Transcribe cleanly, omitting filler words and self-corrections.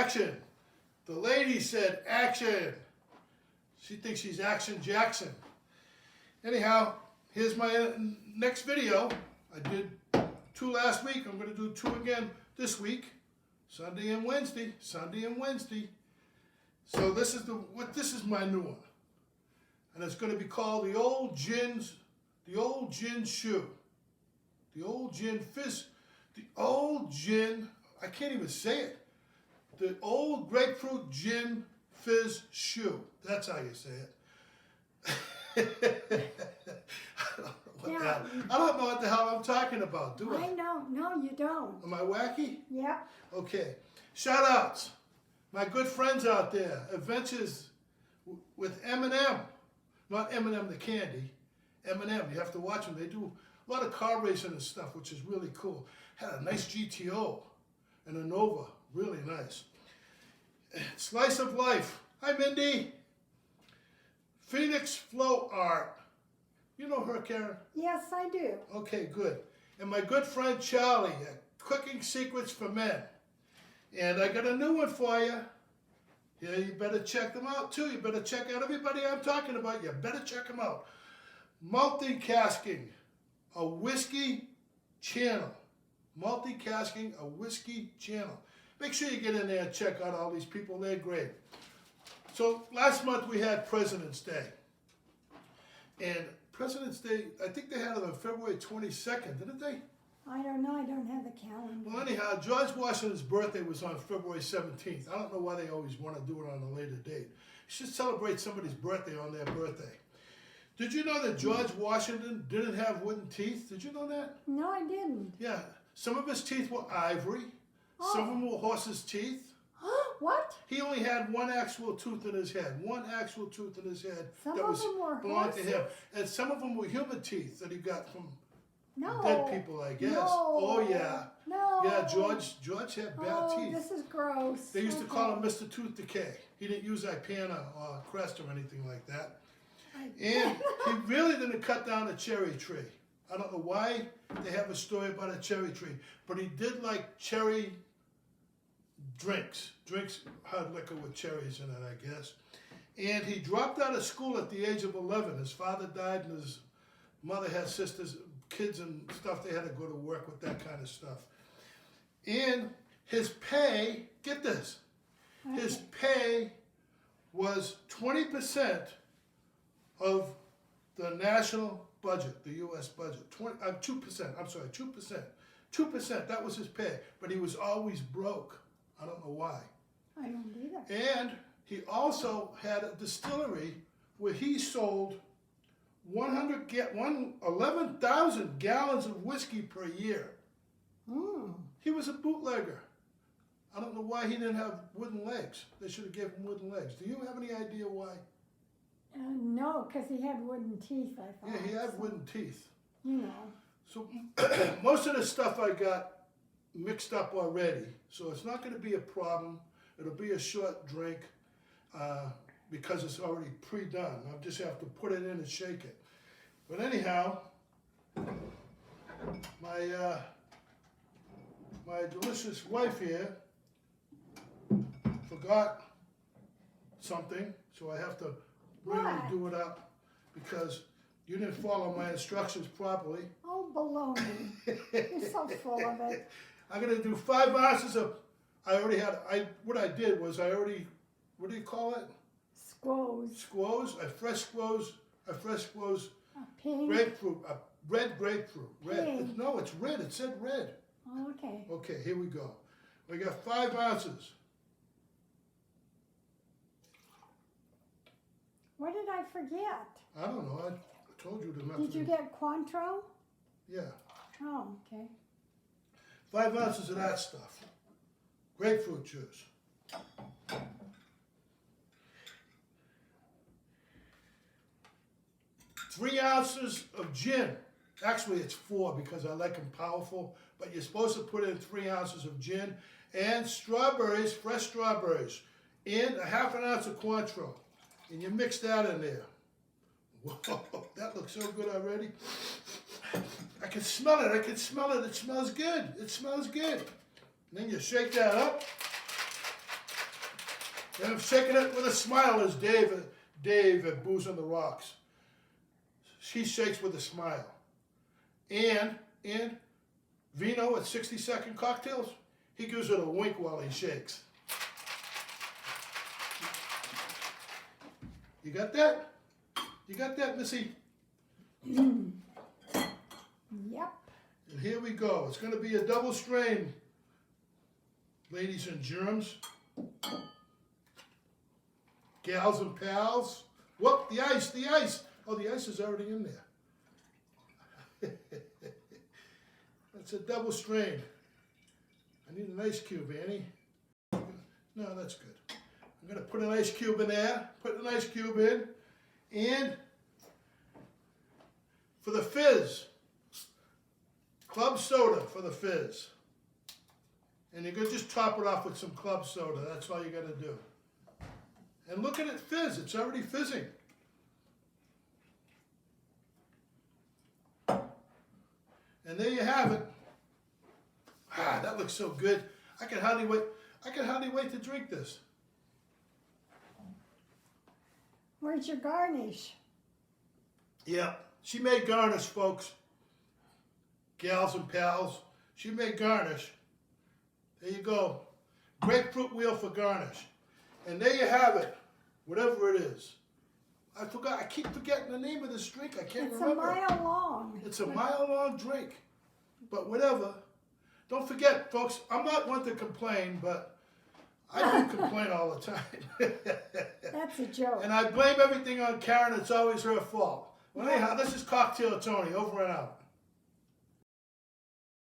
action. The lady said action. She thinks she's Action Jackson. Anyhow, here's my next video. I did 2 last week. I'm going to do 2 again this week. Sunday and Wednesday. Sunday and Wednesday. So this is my new one. And it's going to be called the Old Gin Shoe. The Old Gin Fizz. The Old Gin, I can't even say it. The Old Grapefruit Gin Fizz Shoe. That's how you say it. I don't know what the hell I'm talking about, do I? I know. No, you don't. Am I wacky? Yeah. Okay. Shout outs. My good friends out there. Adventures with M&M. Not M&M the candy. M&M. You have to watch them. They do a lot of car racing and stuff, which is really cool. Had a nice GTO and a Nova. Really nice. Slice of Life. Hi, Mindy. Phoenix Flow Art. You know her, Karen? Yes, I do. Okay, good. And my good friend Charlie, Cooking Secrets for Men. And I got a new one for you. Yeah, you better check them out too. You better check out everybody I'm talking about. You better check them out. MultiCasking, a whiskey channel. MultiCasking, a whiskey channel. Make sure you get in there and check out all these people. They're great. So last month we had President's Day. And President's Day, I think they had it on February 22nd, didn't they? I don't know. I don't have the calendar. Well, anyhow, George Washington's birthday was on February 17th. I don't know why they always want to do it on a later date. You should celebrate somebody's birthday on their birthday. Did you know that George Washington didn't have wooden teeth? Did you know that? No, I didn't. Yeah. Some of his teeth were ivory. Oh. Some of them were horse's teeth. What? He only had one actual tooth in his head. One actual tooth in his head. Some that of was them were belonged to him. horses? And some of them were human teeth that he got from No. dead people, I guess. No. Oh, yeah. No. Yeah, George had bad teeth. This is gross. They used to call him Mr. Tooth Decay. He didn't use Ipana or Crest or anything like that. And he really didn't cut down a cherry tree. I don't know why they have a story about a cherry tree, but he did like cherry drinks. Drinks hard liquor with cherries in it, I guess. And he dropped out of school at the age of 11. His father died and his mother had sisters, kids and stuff. They had to go to work with that kind of stuff. And his pay, get this, his pay was 20% of the national budget, the U.S. budget. 2%, I'm sorry, 2%. 2%, that was his pay. But he was always broke. I don't know why. I don't either. And he also had a distillery where he sold 11,000 gallons of whiskey per year. Mm. He was a bootlegger. I don't know why he didn't have wooden legs. They should have given him wooden legs. Do you have any idea why? No, because he had wooden teeth, I thought. Yeah, he had wooden teeth. You know. So most of the stuff I got mixed up already. So it's not going to be a problem. It'll be a short drink because it's already pre-done. I just have to put it in and shake it. But anyhow, my delicious wife here forgot something, so I have to really do it up because you didn't follow my instructions properly. Oh, baloney. You're so full of it. I'm going to do 5 ounces of, what I did was what do you call it? Squoze. Squoze, a fresh squoze, Pink. grapefruit, a red grapefruit. Red. Pink. No, it's red. It said red. Oh, okay. Okay, here we go. We got 5 ounces. What did I forget? I don't know. I told you to not. Did you get Cointreau? Yeah. Oh, okay. 5 ounces of that stuff. Grapefruit juice. 3 ounces of gin. Actually, it's 4 because I like them powerful, but you're supposed to put in 3 ounces of gin and strawberries, fresh strawberries, and a ½ ounce of Cointreau. And you mix that in there. Whoa, that looks so good already. I can smell it. I can smell it. It smells good. It smells good. And then you shake that up. And I'm shaking it with a smile as Dave at Booze on the Rocks. She shakes with a smile. And Vino at 60-second cocktails, he gives it a wink while he shakes. You got that? You got that, Missy? Yep. And here we go. It's going to be a double strain, ladies and germs. Gals and pals. Whoop, the ice, the ice. Oh, the ice is already in there. That's a double strain. I need an ice cube, Annie. No, that's good. I'm going to put an ice cube in there. Put an ice cube in. And for the fizz, club soda for the fizz. And you're going to just top it off with some club soda. That's all you got to do. And look at it fizz. It's already fizzing. And there you have it. Ah, that looks so good. I can hardly wait to drink this. Where's your garnish? Yeah, she made garnish, folks. Gals and pals. She made garnish. There you go. Grapefruit wheel for garnish. And there you have it. Whatever it is. I forgot. I keep forgetting the name of this drink. I can't remember. It's a mile long. It's a mile-long drink. But whatever. Don't forget, folks, I'm not one to complain, but I do complain all the time. That's a joke. And I blame everything on Karen. It's always her fault. Well, anyhow, this is Cocktail Tony. Over and out.